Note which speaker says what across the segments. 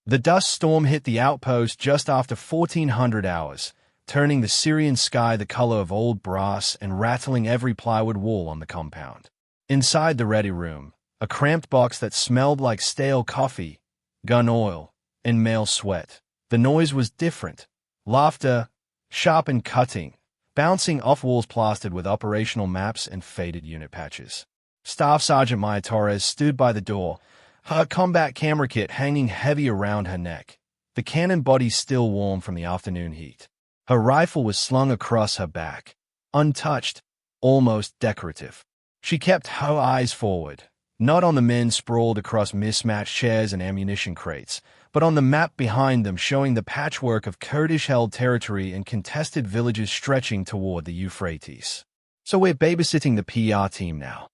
Speaker 1: The dust storm hit the outpost just after 1400 hours, turning the Syrian sky the color of old brass and rattling every plywood wall on the compound. Inside the ready room, a cramped box that smelled like stale coffee, gun oil, and male sweat. The noise was different. Laughter, sharp and cutting, bouncing off walls plastered with operational maps and faded unit patches. Staff Sergeant Maya Torres stood by the door, her combat camera kit hanging heavy around her neck, the cannon body still warm from the afternoon heat. Her rifle was slung across her back, untouched, almost decorative. She kept her eyes forward, not on the men sprawled across mismatched chairs and ammunition crates, but on the map behind them showing the patchwork of Kurdish-held territory and contested villages stretching toward the Euphrates. So we're babysitting the PR team now.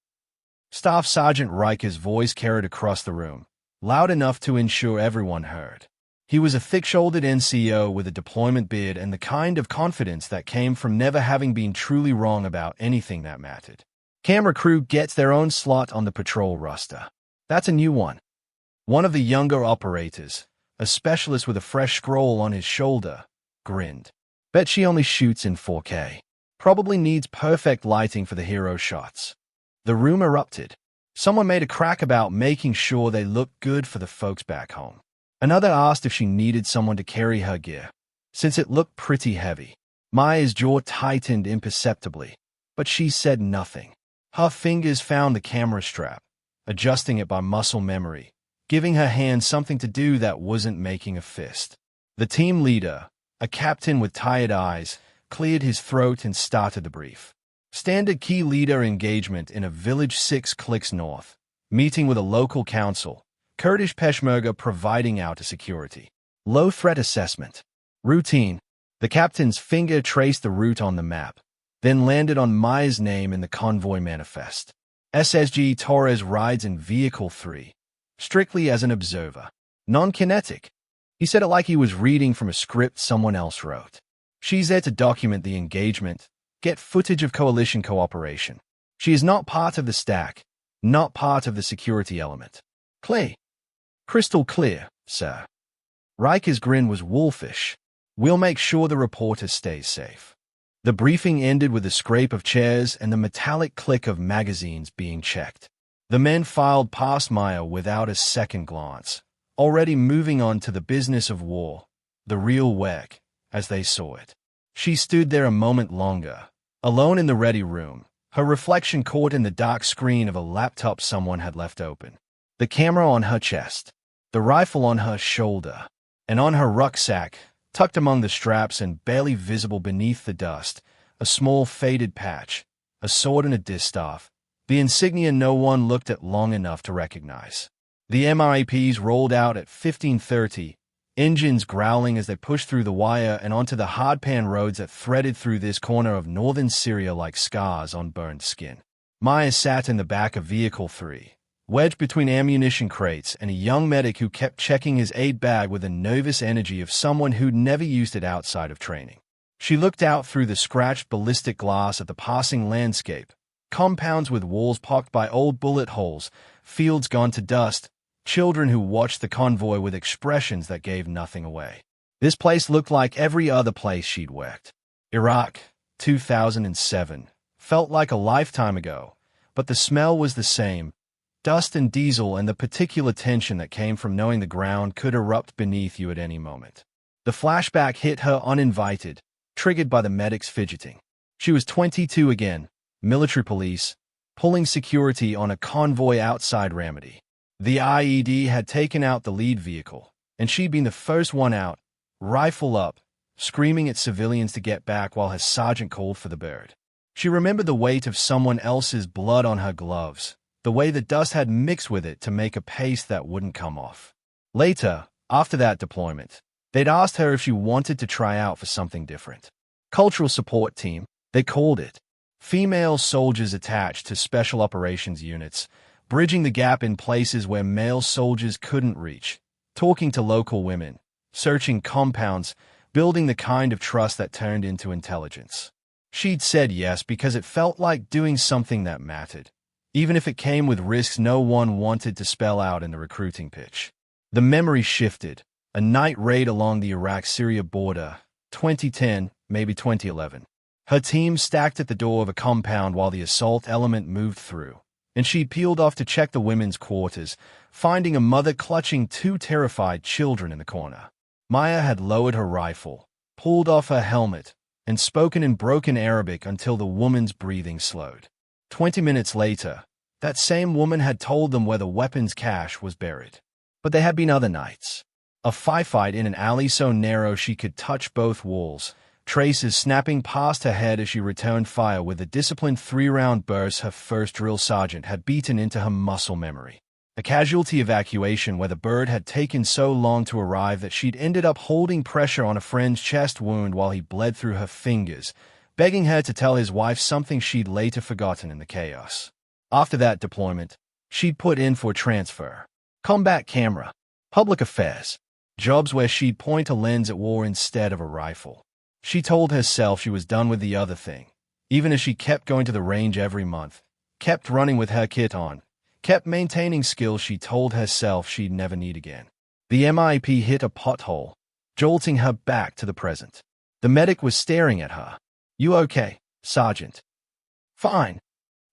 Speaker 1: Staff Sergeant Riker's voice carried across the room, loud enough to ensure everyone heard. He was a thick-shouldered NCO with a deployment beard and the kind of confidence that came from never having been truly wrong about anything that mattered. Camera crew gets their own slot on the patrol roster. That's a new one. One of the younger operators, a specialist with a fresh scroll on his shoulder, grinned. Bet she only shoots in 4K. Probably needs perfect lighting for the hero shots. The room erupted. Someone made a crack about making sure they looked good for the folks back home. Another asked if she needed someone to carry her gear, since it looked pretty heavy. Maya's jaw tightened imperceptibly, but she said nothing. Her fingers found the camera strap, adjusting it by muscle memory, giving her hand something to do that wasn't making a fist. The team leader, a captain with tired eyes, cleared his throat and started the brief. Standard key leader engagement in a village 6 clicks north. Meeting with a local council. Kurdish Peshmerga providing outer security. Low threat assessment. Routine. The captain's finger traced the route on the map, then landed on Maya's name in the convoy manifest. SSG Torres rides in Vehicle 3. Strictly as an observer. Non-kinetic. He said it like he was reading from a script someone else wrote. She's there to document the engagement, get footage of coalition cooperation. She is not part of the stack, not part of the security element. Clear. Crystal clear, sir. Riker's grin was wolfish. We'll make sure the reporter stays safe. The briefing ended with a scrape of chairs and the metallic click of magazines being checked. The men filed past Maya without a second glance, already moving on to the business of war, the real work, as they saw it. She stood there a moment longer, alone in the ready room, her reflection caught in the dark screen of a laptop someone had left open. The camera on her chest, the rifle on her shoulder, and on her rucksack, tucked among the straps and barely visible beneath the dust, a small faded patch, a sword and a distaff, the insignia no one looked at long enough to recognize. The MRAPs rolled out at 15:30, engines growling as they pushed through the wire and onto the hardpan roads that threaded through this corner of northern Syria like scars on burned skin. Maya sat in the back of Vehicle 3, wedged between ammunition crates and a young medic who kept checking his aid bag with the nervous energy of someone who'd never used it outside of training. She looked out through the scratched ballistic glass at the passing landscape, compounds with walls pocked by old bullet holes, fields gone to dust, children who watched the convoy with expressions that gave nothing away. This place looked like every other place she'd worked. Iraq, 2007, felt like a lifetime ago, but the smell was the same, dust and diesel and the particular tension that came from knowing the ground could erupt beneath you at any moment. The flashback hit her uninvited, triggered by the medic's fidgeting. She was 22 again, military police, pulling security on a convoy outside Ramadi. The IED had taken out the lead vehicle, and she'd been the first one out, rifle up, screaming at civilians to get back while her sergeant called for the bird. She remembered the weight of someone else's blood on her gloves, the way the dust had mixed with it to make a paste that wouldn't come off. Later, after that deployment, they'd asked her if she wanted to try out for something different. Cultural support team, they called it. Female soldiers attached to special operations units, bridging the gap in places where male soldiers couldn't reach, talking to local women, searching compounds, building the kind of trust that turned into intelligence. She'd said yes because it felt like doing something that mattered, even if it came with risks no one wanted to spell out in the recruiting pitch. The memory shifted, A night raid along the Iraq-Syria border, 2010, maybe 2011. Her team stacked at the door of a compound while the assault element moved through, and she peeled off to check the women's quarters, finding a mother clutching two terrified children in the corner. Maya had lowered her rifle, pulled off her helmet, and spoken in broken Arabic until the woman's breathing slowed. 20 minutes later, that same woman had told them where the weapons cache was buried. But there had been other nights. A firefight in an alley so narrow she could touch both walls, traces snapping past her head as she returned fire with a disciplined 3-round burst her first drill sergeant had beaten into her muscle memory. A casualty evacuation where the bird had taken so long to arrive that she'd ended up holding pressure on a friend's chest wound while he bled through her fingers, begging her to tell his wife something she'd later forgotten in the chaos. After that deployment, she'd put in for transfer. Combat camera, public affairs, jobs where she'd point a lens at war instead of a rifle. She told herself she was done with the other thing, even as she kept going to the range every month, kept running with her kit on, kept maintaining skills she told herself she'd never need again. The MIP hit a pothole, jolting her back to the present. The medic was staring at her. "You okay, Sergeant?" "Fine."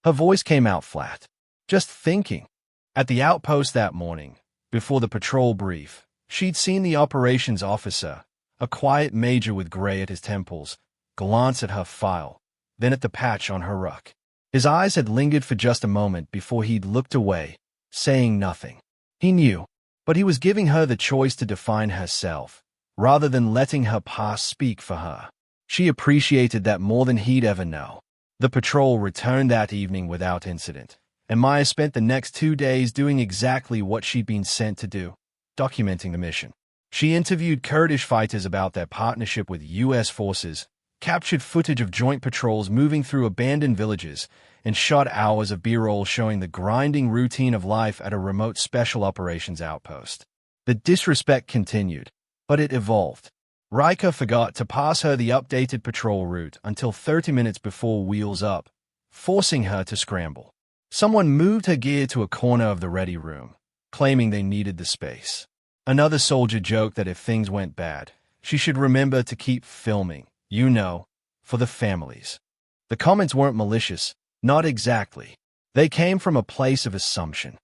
Speaker 1: Her voice came out flat. "Just thinking." At the outpost that morning, before the patrol brief, she'd seen the operations officer, a quiet major with gray at his temples, glance at her file, then at the patch on her ruck. His eyes had lingered for just a moment before he'd looked away, saying nothing. He knew, but he was giving her the choice to define herself, rather than letting her past speak for her. She appreciated that more than he'd ever know. The patrol returned that evening without incident, and Maya spent the next 2 days doing exactly what she'd been sent to do, documenting the mission. She interviewed Kurdish fighters about their partnership with U.S. forces, captured footage of joint patrols moving through abandoned villages, and shot hours of B-roll showing the grinding routine of life at a remote special operations outpost. The disrespect continued, but it evolved. Riker forgot to pass her the updated patrol route until 30 minutes before wheels up, forcing her to scramble. Someone moved her gear to a corner of the ready room, claiming they needed the space. Another soldier joked that if things went bad, she should remember to keep filming, for the families. The comments weren't malicious, not exactly. They came from a place of assumption.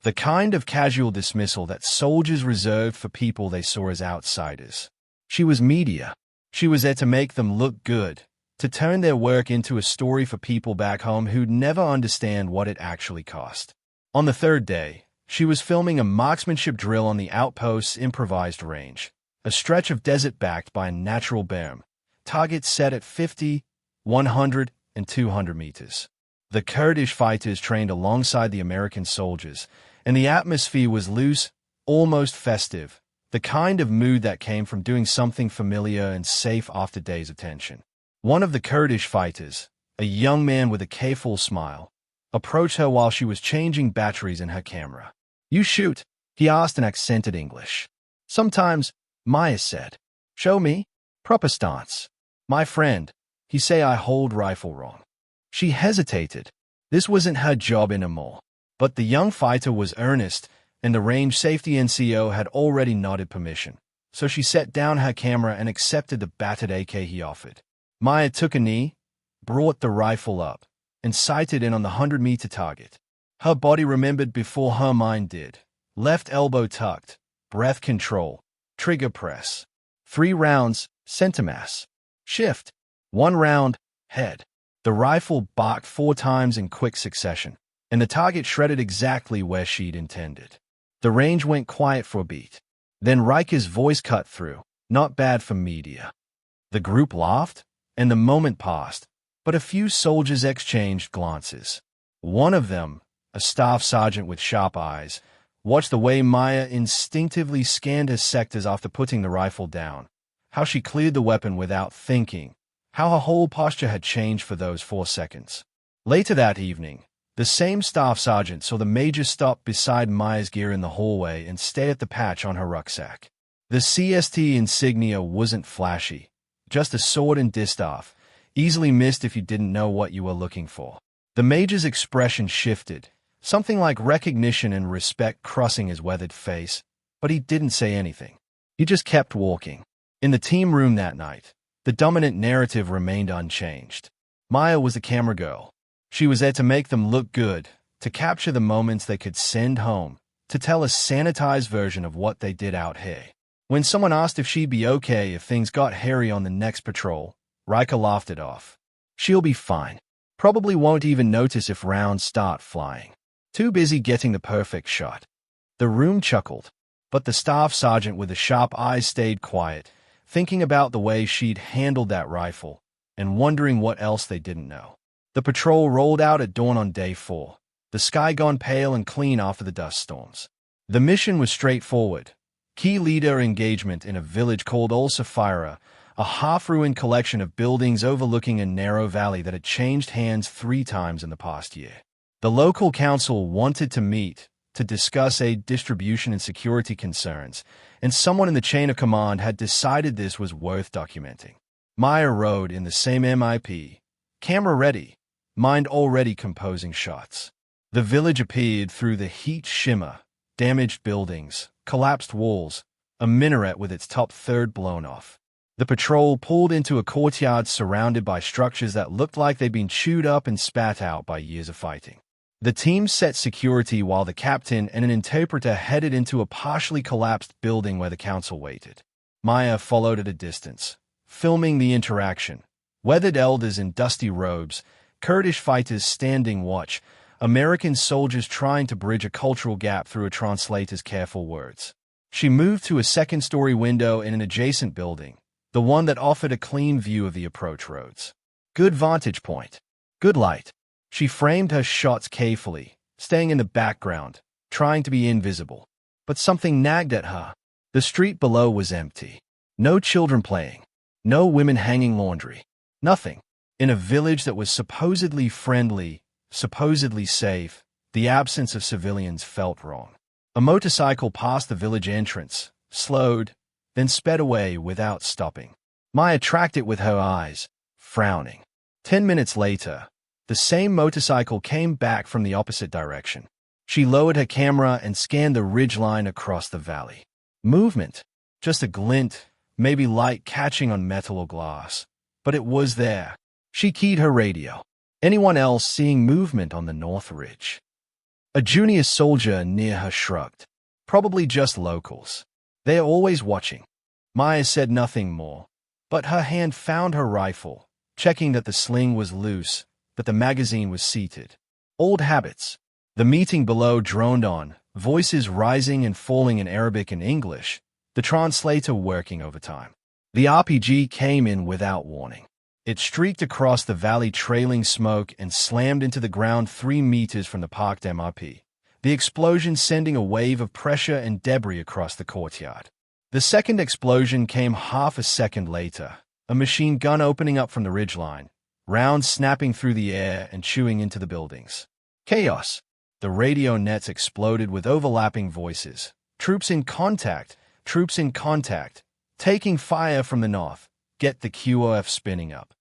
Speaker 1: The kind of casual dismissal that soldiers reserved for people they saw as outsiders. She was media. She was there to make them look good, to turn their work into a story for people back home who'd never understand what it actually cost. On the third day, she was filming a marksmanship drill on the outpost's improvised range, a stretch of desert backed by a natural berm, targets set at 50, 100, and 200 meters. The Kurdish fighters trained alongside the American soldiers, and the atmosphere was loose, almost festive, the kind of mood that came from doing something familiar and safe after days of tension. One of the Kurdish fighters, a young man with a careful smile, approached her while she was changing batteries in her camera. "You shoot?" he asked in accented English. "Sometimes," Maya said. "Show me." "Proper stance." "My friend, he say I hold rifle wrong." She hesitated. This wasn't her job anymore. But the young fighter was earnest, and the range safety NCO had already nodded permission. So she set down her camera and accepted the battered AK he offered. Maya took a knee, brought the rifle up, and sighted in on the 100-meter target. Her body remembered before her mind did. Left elbow tucked, breath control, trigger press. 3 rounds, center mass. Shift. 1 round, head. The rifle barked 4 times in quick succession, and the target shredded exactly where she'd intended. The range went quiet for a beat. Then Riker's voice cut through. "Not bad for media." The group laughed, and the moment passed, but a few soldiers exchanged glances. One of them, a staff sergeant with sharp eyes, watched the way Maya instinctively scanned her sectors after putting the rifle down, how she cleared the weapon without thinking, how her whole posture had changed for those 4 seconds. Later that evening, the same staff sergeant saw the major stop beside Maya's gear in the hallway and stare at the patch on her rucksack. The CST insignia wasn't flashy, just a sword and distaff, easily missed if you didn't know what you were looking for. The major's expression shifted, something like recognition and respect crossing his weathered face, but he didn't say anything. He just kept walking. In the team room that night, the dominant narrative remained unchanged. Maya was the camera girl. She was there to make them look good, to capture the moments they could send home, to tell a sanitized version of what they did out here. When someone asked if she'd be okay if things got hairy on the next patrol, Rika laughed it off. She'll be fine. Probably won't even notice if rounds start flying. Too busy getting the perfect shot. The room chuckled, but the staff sergeant with the sharp eyes stayed quiet, thinking about the way she'd handled that rifle and wondering what else they didn't know. The patrol rolled out at dawn on day 4, the sky gone pale and clean after the dust storms. The mission was straightforward. Key leader engagement in a village called Ol Safira, a half-ruined collection of buildings overlooking a narrow valley that had changed hands 3 times in the past year. The local council wanted to meet to discuss aid distribution and security concerns, and someone in the chain of command had decided this was worth documenting. Maya rode in the same MIP, camera ready, mind already composing shots. The village appeared through the heat shimmer, damaged buildings, collapsed walls, a minaret with its top third blown off. The patrol pulled into a courtyard surrounded by structures that looked like they'd been chewed up and spat out by years of fighting. The team set security while the captain and an interpreter headed into a partially collapsed building where the council waited. Maya followed at a distance, filming the interaction. Weathered elders in dusty robes, Kurdish fighters standing watch, American soldiers trying to bridge a cultural gap through a translator's careful words. She moved to a second-story window in an adjacent building, the one that offered a clean view of the approach roads. Good vantage point. Good light. She framed her shots carefully, staying in the background, trying to be invisible. But something nagged at her. The street below was empty. No children playing. No women hanging laundry. Nothing. In a village that was supposedly friendly, supposedly safe, the absence of civilians felt wrong. A motorcycle passed the village entrance, slowed, then sped away without stopping. Maya tracked it with her eyes, frowning. 10 minutes later, the same motorcycle came back from the opposite direction. She lowered her camera and scanned the ridgeline across the valley. Movement. Just a glint, maybe light catching on metal or glass. But it was there. She keyed her radio. Anyone else seeing movement on the north ridge? A junior soldier near her shrugged. Probably just locals. They're always watching. Maya said nothing more, but her hand found her rifle, checking that the sling was loose, that the magazine was seated. Old habits. The meeting below droned on, voices rising and falling in Arabic and English, the translator working overtime. The RPG came in without warning. It streaked across the valley trailing smoke and slammed into the ground 3 meters from the parked MRP, the explosion sending a wave of pressure and debris across the courtyard. The second explosion came half a second later, a machine gun opening up from the ridgeline, rounds snapping through the air and chewing into the buildings. Chaos. The radio nets exploded with overlapping voices. Troops in contact, taking fire from the north. Get the QOF spinning up.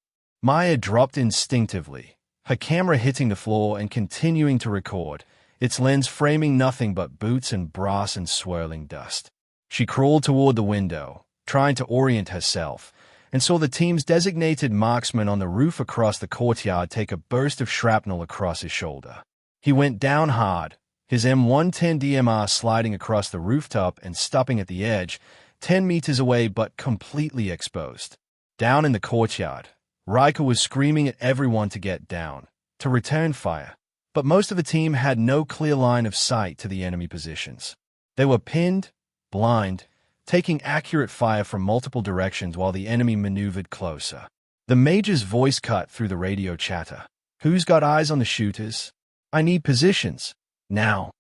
Speaker 1: Maya dropped instinctively, her camera hitting the floor and continuing to record, its lens framing nothing but boots and brass and swirling dust. She crawled toward the window, trying to orient herself, and saw the team's designated marksman on the roof across the courtyard take a burst of shrapnel across his shoulder. He went down hard, his M110 DMR sliding across the rooftop and stopping at the edge, 10 meters away but completely exposed. Down in the courtyard, Rika was screaming at everyone to get down, to return fire, but most of the team had no clear line of sight to the enemy positions. They were pinned, blind, taking accurate fire from multiple directions while the enemy maneuvered closer. The major's voice cut through the radio chatter. Who's got eyes on the shooters? I need positions. Now.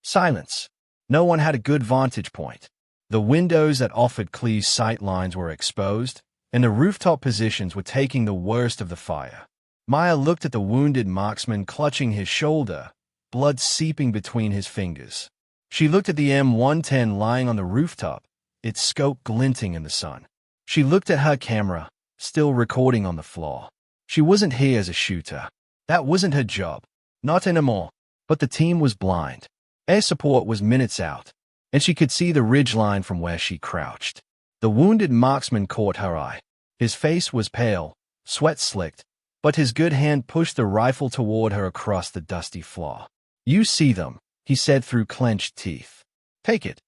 Speaker 1: Silence. No one had a good vantage point. The windows that offered clear sight lines were exposed, and the rooftop positions were taking the worst of the fire. Maya looked at the wounded marksman clutching his shoulder, blood seeping between his fingers. She looked at the M110 lying on the rooftop, its scope glinting in the sun. She looked at her camera, still recording on the floor. She wasn't here as a shooter. That wasn't her job. Not anymore. But the team was blind. Air support was minutes out. and she could see the ridgeline from where she crouched. The wounded marksman caught her eye. His face was pale, sweat slicked, but his good hand pushed the rifle toward her across the dusty floor. "You see them," he said through clenched teeth. "Take it."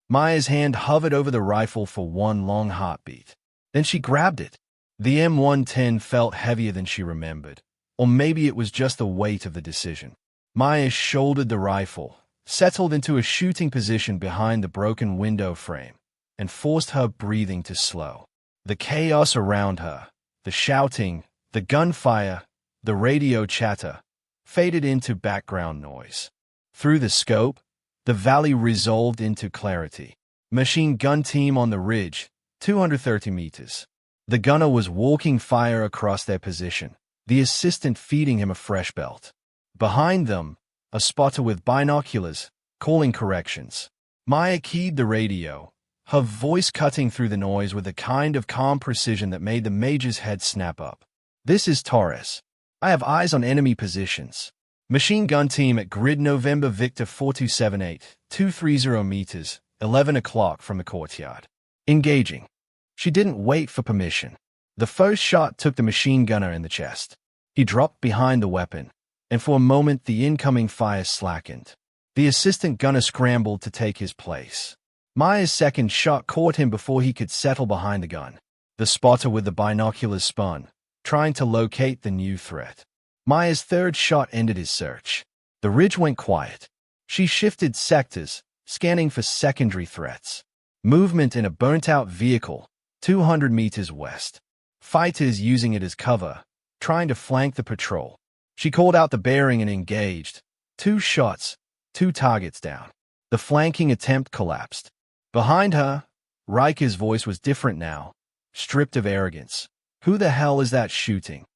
Speaker 1: Maya's hand hovered over the rifle for one long heartbeat. Then she grabbed it. The M110 felt heavier than she remembered, or maybe it was just the weight of the decision. Maya shouldered the rifle, settled into a shooting position behind the broken window frame, and forced her breathing to slow. The chaos around her, the shouting, the gunfire, the radio chatter, faded into background noise. Through the scope, the valley resolved into clarity. Machine gun team on the ridge, 230 meters. The gunner was walking fire across their position, the assistant feeding him a fresh belt. Behind them, a spotter with binoculars, calling corrections. Maya keyed the radio, her voice cutting through the noise with a kind of calm precision that made the major's head snap up. "This is Torres. I have eyes on enemy positions. Machine gun team at grid November Victor 4278, 230 meters, 11 o'clock from the courtyard. Engaging." She didn't wait for permission. The first shot took the machine gunner in the chest. He dropped behind the weapon, and for a moment the incoming fire slackened. The assistant gunner scrambled to take his place. Maya's second shot caught him before he could settle behind the gun. The spotter with the binoculars spun, trying to locate the new threat. Maya's third shot ended his search. The ridge went quiet. She shifted sectors, scanning for secondary threats. Movement in a burnt-out vehicle, 200 meters west. Fighters using it as cover, trying to flank the patrol. She called out the bearing and engaged. 2 shots, 2 targets down. The flanking attempt collapsed. Behind her, Riker's voice was different now, stripped of arrogance. "Who the hell is that shooting?"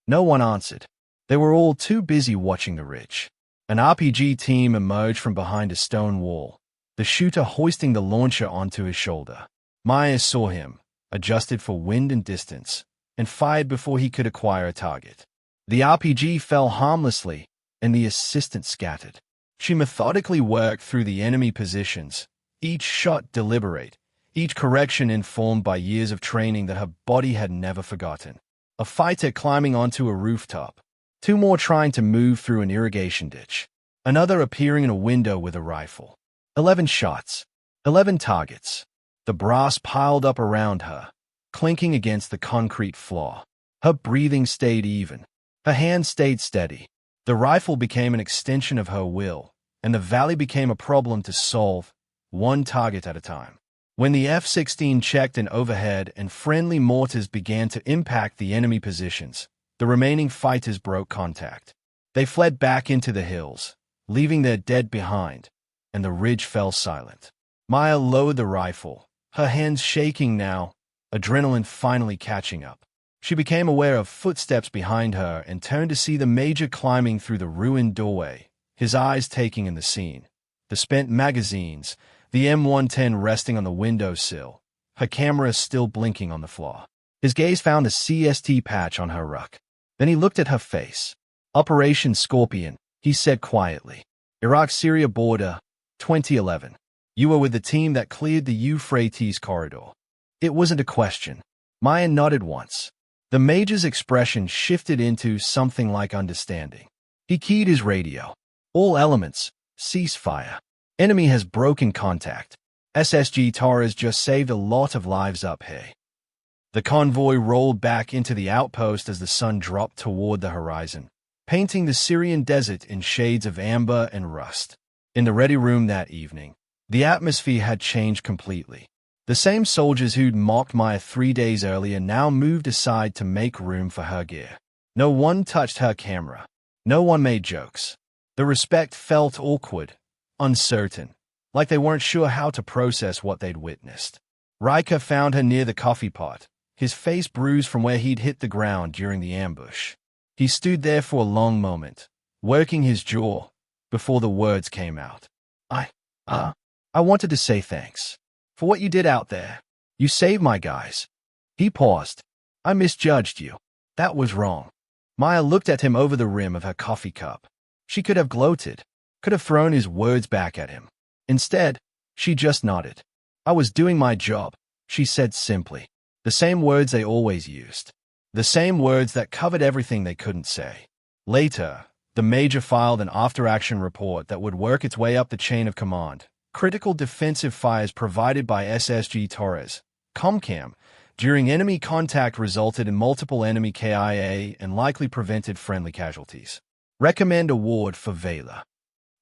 Speaker 1: No one answered. They were all too busy watching the ridge. An RPG team emerged from behind a stone wall, the shooter hoisting the launcher onto his shoulder. Maya saw him, adjusted for wind and distance, and fired before he could acquire a target. The RPG fell harmlessly, and the assistant scattered. She methodically worked through the enemy positions, each shot deliberate, each correction informed by years of training that her body had never forgotten. A fighter climbing onto a rooftop, 2 more trying to move through an irrigation ditch, another appearing in a window with a rifle. 11 shots, 11 targets. The brass piled up around her, clinking against the concrete floor. Her breathing stayed even. Her hand stayed steady. The rifle became an extension of her will, and the valley became a problem to solve, one target at a time. When the F-16 checked in overhead and friendly mortars began to impact the enemy positions, the remaining fighters broke contact. They fled back into the hills, leaving their dead behind, and the ridge fell silent. Maya lowered the rifle, her hands shaking now, adrenaline finally catching up. She became aware of footsteps behind her and turned to see the major climbing through the ruined doorway, his eyes taking in the scene. The spent magazines, the M110 resting on the windowsill, her camera still blinking on the floor. His gaze found the CST patch on her ruck. Then he looked at her face. "Operation Scorpion," he said quietly. "Iraq-Syria border, 2011. You were with the team that cleared the Euphrates corridor." It wasn't a question. Maya nodded once. The major's expression shifted into something like understanding. He keyed his radio. "All elements, cease fire. Enemy has broken contact. SSG Torres just saved a lot of lives up here." The convoy rolled back into the outpost as the sun dropped toward the horizon, painting the Syrian desert in shades of amber and rust. In the ready room that evening, the atmosphere had changed completely. The same soldiers who'd mocked Maya 3 days earlier now moved aside to make room for her gear. No one touched her camera. No one made jokes. The respect felt awkward, uncertain, like they weren't sure how to process what they'd witnessed. Riker found her near the coffee pot, his face bruised from where he'd hit the ground during the ambush. He stood there for a long moment, working his jaw, before the words came out. I wanted to say thanks. For what you did out there. You saved my guys." He paused. "I misjudged you. That was wrong." Maya looked at him over the rim of her coffee cup. She could have gloated, could have thrown his words back at him. Instead, She just nodded. I was doing my job, she said simply. The same words they always used. The same words that covered everything they couldn't say. Later, the major filed an after-action report that would work its way up the chain of command. Critical defensive fires provided by SSG Torres, Comcam, during enemy contact resulted in multiple enemy KIA and likely prevented friendly casualties. Recommend award for Vela.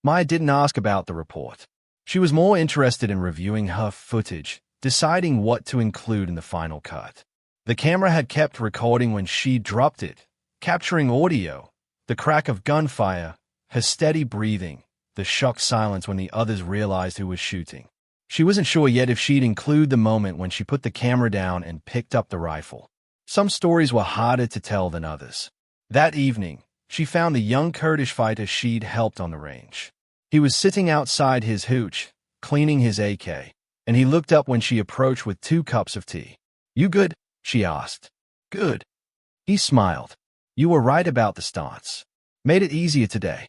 Speaker 1: Maya didn't ask about the report. She was more interested in reviewing her footage, deciding what to include in the final cut. The camera had kept recording when she dropped it, capturing audio, the crack of gunfire, her steady breathing, the shocked silence when the others realized who was shooting. She wasn't sure yet if she'd include the moment when she put the camera down and picked up the rifle. Some stories were harder to tell than others. That evening, she found the young Kurdish fighter she'd helped on the range. He was sitting outside his hooch, cleaning his AK, and he looked up when she approached with 2 cups of tea. "You good?" she asked. "Good." He smiled. "You were right about the stance. Made it easier today."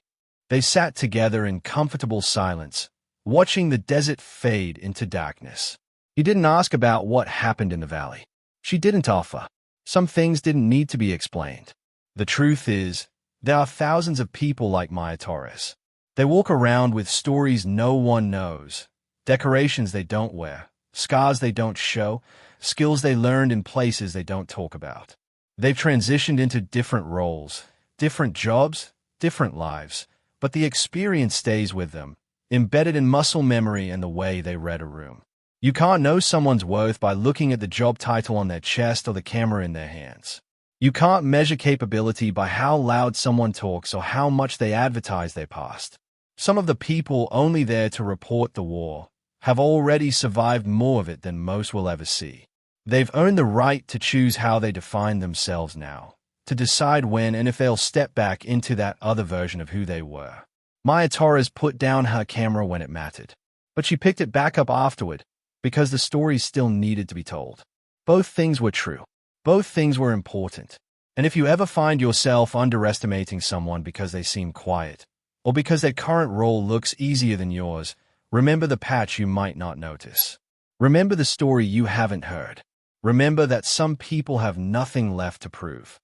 Speaker 1: They sat together in comfortable silence, watching the desert fade into darkness. He didn't ask about what happened in the valley. She didn't offer. Some things didn't need to be explained. The truth is, there are thousands of people like Maya Torres. They walk around with stories no one knows, decorations they don't wear, scars they don't show, skills they learned in places they don't talk about. They've transitioned into different roles, different jobs, different lives, but the experience stays with them, embedded in muscle memory and the way they read a room. You can't know someone's worth by looking at the job title on their chest or the camera in their hands. You can't measure capability by how loud someone talks or how much they advertise their past. Some of the people only there to report the war have already survived more of it than most will ever see. They've earned the right to choose how they define themselves now, to decide when and if they'll step back into that other version of who they were. Maya Torres put down her camera when it mattered, but she picked it back up afterward because the story still needed to be told. Both things were true. Both things were important. And if you ever find yourself underestimating someone because they seem quiet, or because their current role looks easier than yours, remember the patch you might not notice. Remember the story you haven't heard. Remember that some people have nothing left to prove.